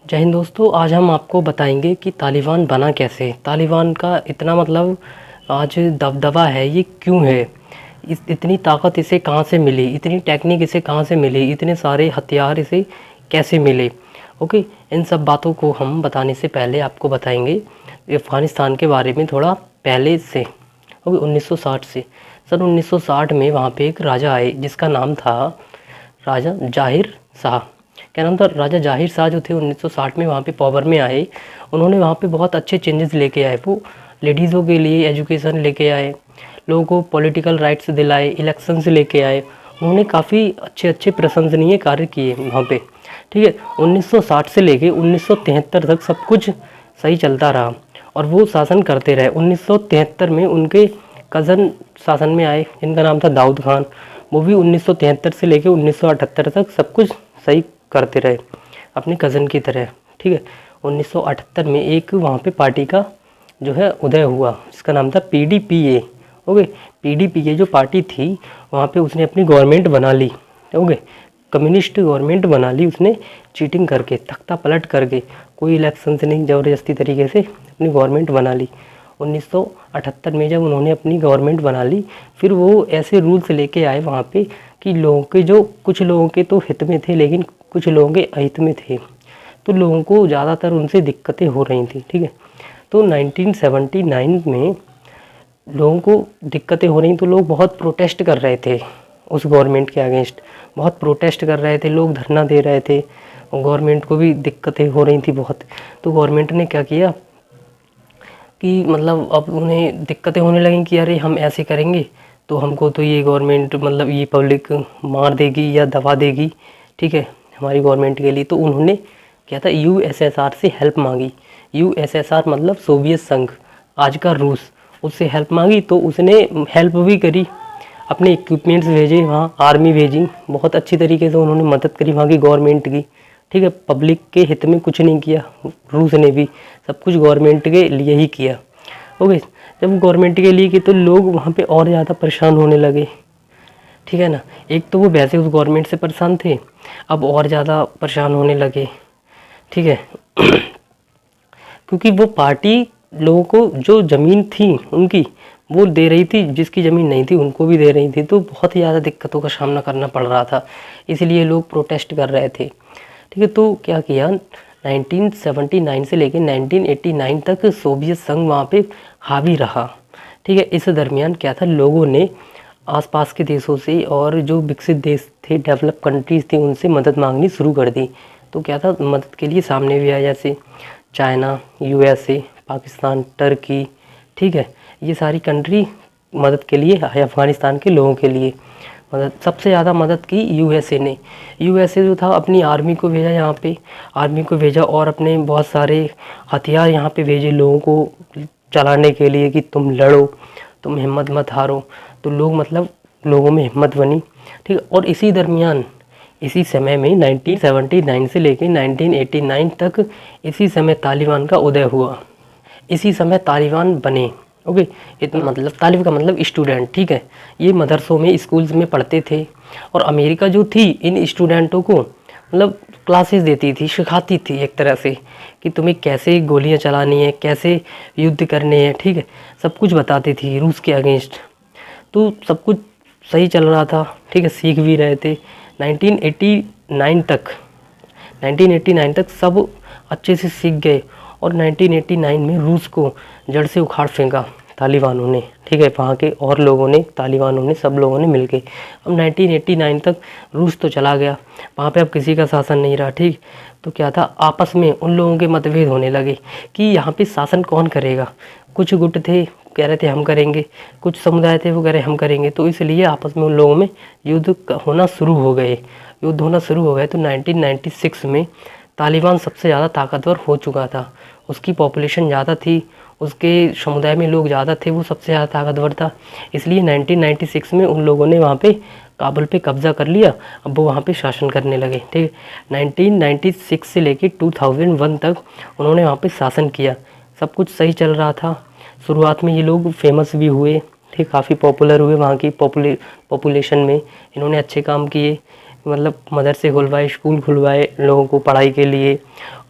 जय हिंद दोस्तों, आज हम आपको बताएंगे कि तालिबान बना कैसे। तालिबान का इतना आज दबदबा है, ये क्यों है, इतनी ताकत इसे कहाँ से मिली, इतनी टेक्निक इसे कहाँ से मिली, इतने सारे हथियार इसे कैसे मिले। ओके, इन सब बातों को हम बताने से पहले आपको बताएंगे अफ़गानिस्तान के बारे में थोड़ा पहले से। ओके, 1960 से सन 1960 में वहाँ पे एक राजा आए जिसका नाम था राजा जाहिर शाह। क्या नाम था? राजा जाहिर शाह जो थे 1960 में वहाँ पे पावर में आए। उन्होंने वहाँ पे बहुत अच्छे चेंजेस लेके आए। वो लेडीज़ों के लिए एजुकेशन लेके आए, लोगों को पॉलिटिकल राइट्स दिलाए, इलेक्शंस लेके आए। उन्होंने काफ़ी अच्छे अच्छे प्रशंसनीय कार्य किए वहाँ पे। ठीक है, 1960 से लेके 1973 तक सब कुछ सही चलता रहा और वो शासन करते रहे। 1973 में उनके कज़न शासन में आए जिनका नाम था दाऊद खान। वो भी 1973 से लेके 1978 तक सब कुछ सही करते रहे अपने कज़न की तरह। ठीक है, 1978 में एक वहाँ पे पार्टी का जो है उदय हुआ जिसका नाम था PDPA। ओके, PDPA जो पार्टी थी वहाँ पे उसने अपनी गवर्नमेंट बना ली। ओके, कम्युनिस्ट गवर्नमेंट बना ली उसने, चीटिंग करके, तख्ता पलट करके, कोई इलेक्शन से नहीं, ज़बरदस्ती तरीके से अपनी गवर्नमेंट बना ली। 1978 में जब उन्होंने अपनी गवर्नमेंट बना ली, फिर वो ऐसे रूल्स लेके आए वहाँ पे कि लोगों के जो कुछ लोगों के तो हित में थे लेकिन कुछ लोगों के अहित में थे, तो लोगों को ज़्यादातर उनसे दिक्कतें हो रही थी। ठीक है, तो 1979 में लोगों को दिक्कतें हो रही तो लोग बहुत प्रोटेस्ट कर रहे थे उस गवर्नमेंट के अगेंस्ट, बहुत प्रोटेस्ट कर रहे थे, लोग धरना दे रहे थे। गवर्नमेंट को भी दिक्कतें हो रही थी बहुत। तो गवर्नमेंट ने क्या किया कि अब उन्हें दिक्कतें होने लगीं कि अरे हम ऐसे करेंगे तो हमको तो ये गवर्नमेंट ये पब्लिक मार देगी या दबा देगी। ठीक है, हमारी गवर्नमेंट के लिए। तो उन्होंने क्या था, USSR से हेल्प मांगी। USSR मतलब सोवियत संघ, आज का रूस, उससे हेल्प मांगी। तो उसने हेल्प भी करी, अपने इक्विपमेंट्स भेजे, वहाँ आर्मी भेजी, बहुत अच्छी तरीके से उन्होंने मदद करी वहाँ की गवर्नमेंट की। ठीक है, पब्लिक के हित में कुछ नहीं किया रूस ने भी, सब कुछ गवर्नमेंट के लिए ही किया। ओके, जब गवर्नमेंट के लिए की तो लोग वहाँ पे और ज़्यादा परेशान होने लगे। ठीक है ना, एक तो वो वैसे उस गवर्नमेंट से परेशान थे, अब और ज़्यादा परेशान होने लगे। ठीक है क्योंकि वो पार्टी लोगों को जो ज़मीन थी उनकी वो दे रही थी, जिसकी ज़मीन नहीं थी उनको भी दे रही थी, तो बहुत ही ज़्यादा दिक्कतों का सामना करना पड़ रहा था, इसलिए लोग प्रोटेस्ट कर रहे थे। ठीक है, तो क्या किया, 1979 से लेकर 1989 तक सोवियत संघ वहाँ पे हावी रहा। ठीक है, इस दरमियान क्या था, लोगों ने आसपास के देशों से और जो विकसित देश थे, डेवलप कंट्रीज़ थी, उनसे मदद मांगनी शुरू कर दी। तो क्या था, मदद के लिए सामने भी आया, जैसे चाइना, USA, पाकिस्तान, टर्की। ठीक है, ये सारी कंट्री मदद के लिए आए अफ़गानिस्तान के लोगों के लिए। मदद सबसे ज़्यादा मदद की USA ने। USA जो था अपनी आर्मी को भेजा यहाँ पे, आर्मी को भेजा और अपने बहुत सारे हथियार यहाँ पे भेजे लोगों को चलाने के लिए कि तुम लड़ो, तुम हिम्मत मत हारो। तो लोग लोगों में हिम्मत बनी। ठीक है, और इसी दरमियान इसी समय में 1979 से लेकर 1989 तक इसी समय तालिबान का उदय हुआ, इसी समय तालिबान बने। ओके, इतना तालिब का मतलब स्टूडेंट। ठीक है, ये मदरसों में, स्कूल्स में पढ़ते थे और अमेरिका जो थी इन स्टूडेंटों को क्लासेस देती थी, सिखाती थी एक तरह से कि तुम्हें कैसे गोलियां चलानी है, कैसे युद्ध करने हैं। ठीक है, सब कुछ बताती थी रूस के अगेंस्ट। तो सब कुछ सही चल रहा था। ठीक है, सीख भी रहे थे। 1989 तक सब अच्छे से सीख गए और 1989 में रूस को जड़ से उखाड़ फेंका तालिबानों ने। ठीक है, वहाँ के और लोगों ने, तालिबानों ने, सब लोगों ने मिलके। अब 1989 तक रूस तो चला गया, वहाँ पे अब किसी का शासन नहीं रहा। ठीक, तो क्या था, आपस में उन लोगों के मतभेद होने लगे कि यहाँ पे शासन कौन करेगा। कुछ गुट थे कह रहे थे हम करेंगे, कुछ समुदाय थे वो कह रहे हम करेंगे। तो इसलिए आपस में उन लोगों में युद्ध होना शुरू हो गए। तो 1996 में तालिबान सबसे ज़्यादा ताकतवर हो चुका था, उसकी पॉपुलेशन ज़्यादा थी, उसके समुदाय में लोग ज़्यादा थे, वो सबसे ज़्यादा ताकतवर था। इसलिए 1996 में उन लोगों ने वहाँ पे काबुल पे कब्ज़ा कर लिया। अब वो वहाँ पे शासन करने लगे। ठीक है, 1996 से लेके 2001 तक उन्होंने वहाँ पे शासन किया। सब कुछ सही चल रहा था। शुरुआत में ये लोग फेमस भी हुए, ठीक, काफ़ी पॉपुलर हुए वहाँ की पॉपुलेशन में, इन्होंने अच्छे काम किए। मतलब मदरसे खुलवाए, स्कूल खुलवाए लोगों को पढ़ाई के लिए,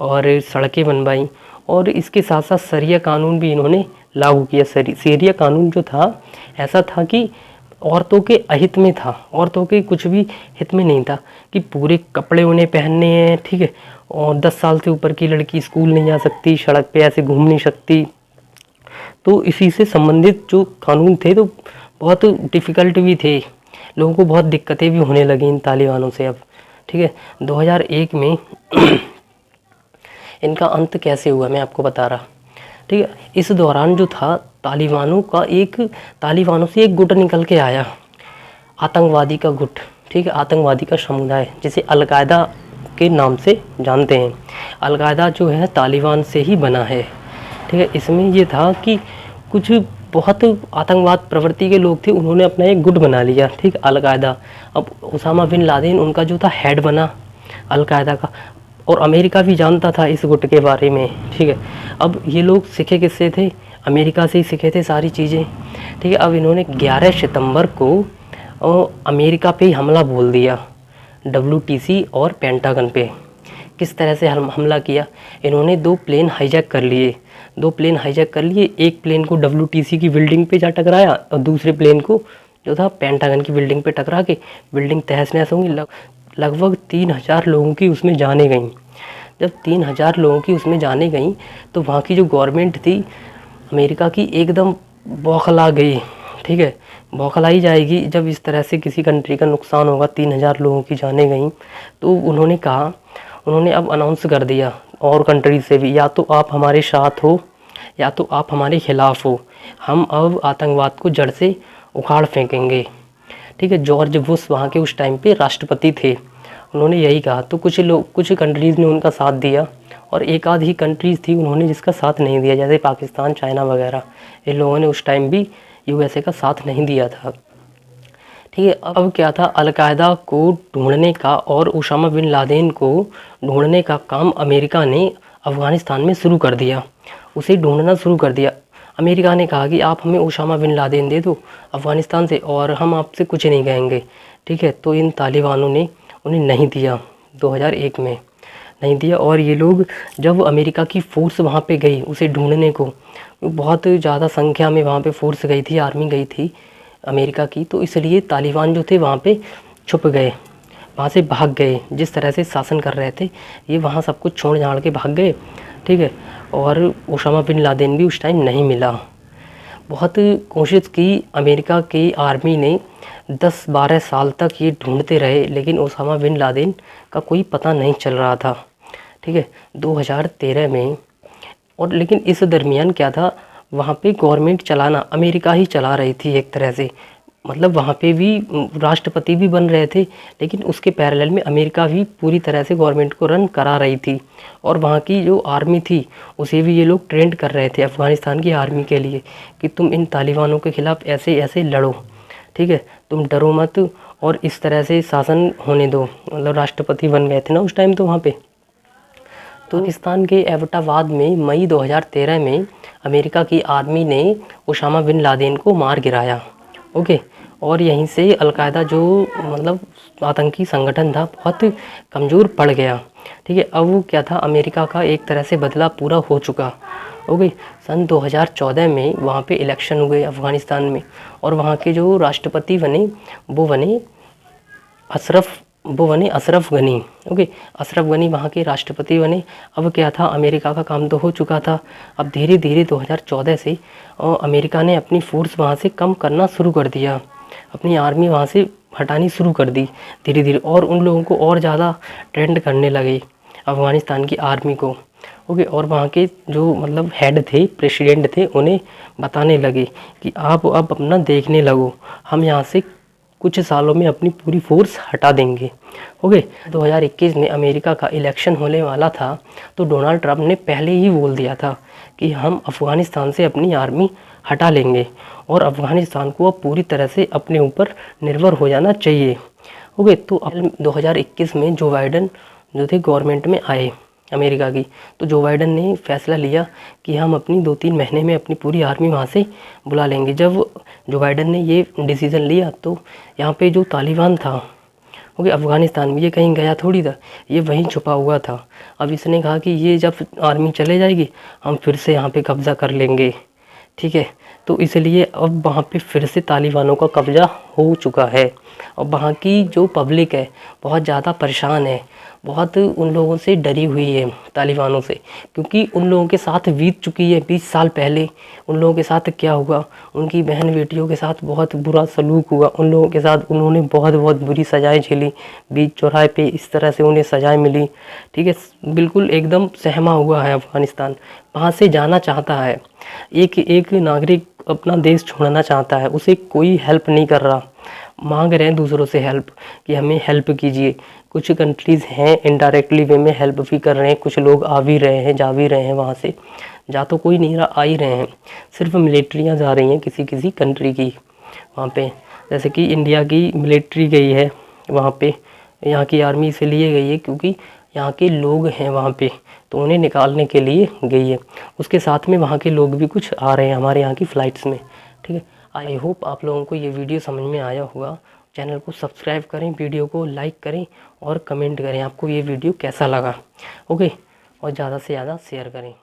और सड़कें बनवाई, और इसके साथ साथ शरिया कानून भी इन्होंने लागू किया। शरिया कानून जो था ऐसा था कि औरतों के अहित में था, औरतों के कुछ भी हित में नहीं था, कि पूरे कपड़े उन्हें पहनने हैं, ठीक है, और 10 साल से ऊपर की लड़की स्कूल नहीं जा सकती, सड़क पे ऐसे घूम नहीं सकती। तो इसी से संबंधित जो कानून थे तो बहुत डिफ़िकल्ट भी थे, लोगों को बहुत दिक्कतें भी होने लगी इन तालिबानों से अब, ठीक है। 2001 में इनका अंत कैसे हुआ मैं आपको बता रहा, ठीक है। इस दौरान जो था तालिबानों से एक गुट निकल के आया, आतंकवादी का गुट, ठीक है, आतंकवादी का समुदाय, जिसे अलकायदा के नाम से जानते हैं। अलकायदा जो है तालिबान से ही बना है, ठीक है। इसमें ये था कि कुछ बहुत आतंकवाद प्रवृत्ति के लोग थे, उन्होंने अपना एक गुट बना लिया, ठीक, अलकायदा। अब उसामा बिन लादेन उनका जो था हेड बना अलकायदा का, और अमेरिका भी जानता था इस गुट के बारे में, ठीक है। अब ये लोग सीखे किससे थे? अमेरिका से ही सीखे थे सारी चीज़ें, ठीक है। अब इन्होंने 11 सितंबर को अमेरिका पे ही हमला बोल दिया, WTC और पेंटागन पे। किस तरह से हमला किया? इन्होंने 2 प्लेन हाईजैक कर लिए, एक प्लेन को WTC की बिल्डिंग पे जा टकराया, और दूसरे प्लेन को जो था पेंटागन की बिल्डिंग पे टकरा के बिल्डिंग तहस नहस होंगी। लगभग 3000 लोगों की उसमें जाने गई। जब 3000 लोगों की उसमें जाने गई तो वहाँ की जो गवर्नमेंट थी अमेरिका की एकदम बौखला गई, ठीक है। बौखलाई जाएगी जब इस तरह से किसी कंट्री का नुकसान होगा, 3000 लोगों की जाने गई। तो उन्होंने अब अनाउंस कर दिया और कंट्री से भी, या तो आप हमारे साथ हो या तो आप हमारे खिलाफ हो, हम अब आतंकवाद को जड़ से उखाड़ फेंकेंगे, ठीक है। जॉर्ज बुश वहाँ के उस टाइम पे राष्ट्रपति थे, उन्होंने यही कहा। तो कुछ कंट्रीज़ ने उनका साथ दिया, और एक आध ही कंट्रीज़ थी उन्होंने जिसका साथ नहीं दिया, जैसे पाकिस्तान, चाइना वगैरह। इन लोगों ने उस टाइम भी USA का साथ नहीं दिया था, ठीक है। अब क्या था, अलकायदा को ढूंढने का और उसामा बिन लादेन को ढूंढने का काम अमेरिका ने अफ़गानिस्तान में शुरू कर दिया, उसे ढूंढना शुरू कर दिया। अमेरिका ने कहा कि आप हमें उसामा बिन लादेन दे दो अफ़गानिस्तान से, और हम आपसे कुछ नहीं कहेंगे, ठीक है। तो इन तालिबानों ने उन्हें नहीं दिया, 2001 में नहीं दिया। और ये लोग जब अमेरिका की फ़ोर्स वहाँ पे गई उसे ढूंढने को, बहुत ज़्यादा संख्या में वहाँ पे फ़ोर्स गई थी, आर्मी गई थी अमेरिका की, तो इसलिए तालिबान जो थे वहाँ पे छुप गए, वहाँ से भाग गए। जिस तरह से शासन कर रहे थे ये वहाँ सब कुछ छोड़ छाड़ के भाग गए, ठीक है। और उसामा बिन लादेन भी उस टाइम नहीं मिला। बहुत कोशिश की अमेरिका की आर्मी ने, 10-12 साल तक ये ढूंढते रहे, लेकिन उसामा बिन लादेन का कोई पता नहीं चल रहा था, ठीक है। 2013 में, और लेकिन इस दरमियान क्या था, वहाँ पे गवर्नमेंट चलाना अमेरिका ही चला रही थी एक तरह से, मतलब वहाँ पे भी राष्ट्रपति भी बन रहे थे, लेकिन उसके पैरेलल में अमेरिका भी पूरी तरह से गवर्नमेंट को रन करा रही थी। और वहाँ की जो आर्मी थी उसे भी ये लोग ट्रेंड कर रहे थे अफ़गानिस्तान की आर्मी के लिए, कि तुम इन तालिबानों के ख़िलाफ़ ऐसे ऐसे लड़ो, ठीक है, तुम डरो मत, और इस तरह से शासन होने दो। मतलब राष्ट्रपति बन गए थे ना उस टाइम तो वहाँ पे। तो पाकिस्तान के एबटाबाद में मई 2013 में अमेरिका की आर्मी ने उसामा बिन लादेन को मार गिराया, ओके। और यहीं से अलकायदा जो मतलब आतंकी संगठन था बहुत कमज़ोर पड़ गया, ठीक है। अब वो क्या था, अमेरिका का एक तरह से बदला पूरा हो चुका, ओके। सन 2014 में वहाँ पे इलेक्शन हुए अफ़गानिस्तान में, और वहाँ के जो राष्ट्रपति बने वो बने अशरफ गनी, ओके। अशरफ गनी वहाँ के राष्ट्रपति बने। अब क्या था, अमेरिका का काम तो हो चुका था, अब धीरे धीरे 2014 से अमेरिका ने अपनी फ़ोर्स वहाँ से कम करना शुरू कर दिया, अपनी आर्मी वहाँ से हटानी शुरू कर दी धीरे धीरे, और उन लोगों को और ज़्यादा ट्रेंड करने लगे अफ़गानिस्तान की आर्मी को, ओके। और वहाँ के जो मतलब हेड थे, प्रेसिडेंट थे, उन्हें बताने लगे कि आप अब अपना देखने लगो, हम यहाँ से कुछ सालों में अपनी पूरी फोर्स हटा देंगे, ओके। 2021 में अमेरिका का इलेक्शन होने वाला था, तो डोनाल्ड ट्रंप ने पहले ही बोल दिया था कि हम अफ़गानिस्तान से अपनी आर्मी हटा लेंगे, और अफ़गानिस्तान को अब पूरी तरह से अपने ऊपर निर्भर हो जाना चाहिए, ओके। तो अब 2021 में जो बाइडन जो थे गवर्नमेंट में आए अमेरिका की, तो जो बाइडन ने फैसला लिया कि हम अपनी 2-3 महीने में अपनी पूरी आर्मी वहाँ से बुला लेंगे। जब जो बाइडन ने ये डिसीज़न लिया तो यहाँ पे जो तालिबान था ओके, अफ़गानिस्तान में ये कहीं गया थोड़ी था, ये वहीं छुपा हुआ था। अब इसने कहा कि ये जब आर्मी चले जाएगी हम फिर से यहाँ पे कब्ज़ा कर लेंगे, ठीक है। तो इसलिए अब वहाँ पे फिर से तालिबानों का कब्ज़ा हो चुका है और वहाँ की जो पब्लिक है बहुत ज़्यादा परेशान है, बहुत उन लोगों से डरी हुई है तालिबानों से, क्योंकि उन लोगों के साथ बीत चुकी है 20 साल पहले। उन लोगों के साथ क्या हुआ, उनकी बहन बेटियों के साथ बहुत बुरा सलूक हुआ, उन लोगों के साथ उन्होंने बहुत बहुत बुरी सज़ाएँ झेली, बीच चौराहे पे इस तरह से उन्हें सज़ाएँ मिली, ठीक है। बिल्कुल एकदम सहमा हुआ है अफ़गानिस्तान, वहाँ से जाना चाहता है। एक एक नागरिक अपना देश छोड़ना चाहता है, उसे कोई हेल्प नहीं कर रहा, मांग रहे हैं दूसरों से हेल्प कि हमें हेल्प कीजिए। कुछ कंट्रीज़ हैं इनडायरेक्टली वे में हेल्प भी कर रहे हैं, कुछ लोग आ भी रहे हैं, जा भी रहे हैं वहाँ से, जा तो कोई नहीं रहा, आ ही रहे हैं। सिर्फ मिलिट्रियाँ जा रही हैं किसी किसी कंट्री की वहाँ पे, जैसे कि इंडिया की मिलिट्री गई है वहाँ पे, यहाँ की आर्मी इसलिए गई है क्योंकि यहाँ के लोग हैं वहाँ पे, तो उन्हें निकालने के लिए गई है। उसके साथ में वहाँ के लोग भी कुछ आ रहे हैं हमारे यहाँ की फ़्लाइट्स में, ठीक है। आई होप आप लोगों को ये वीडियो समझ में आया होगा। चैनल को सब्सक्राइब करें, वीडियो को लाइक करें और कमेंट करें आपको ये वीडियो कैसा लगा, ओके। और ज़्यादा से ज़्यादा शेयर करें।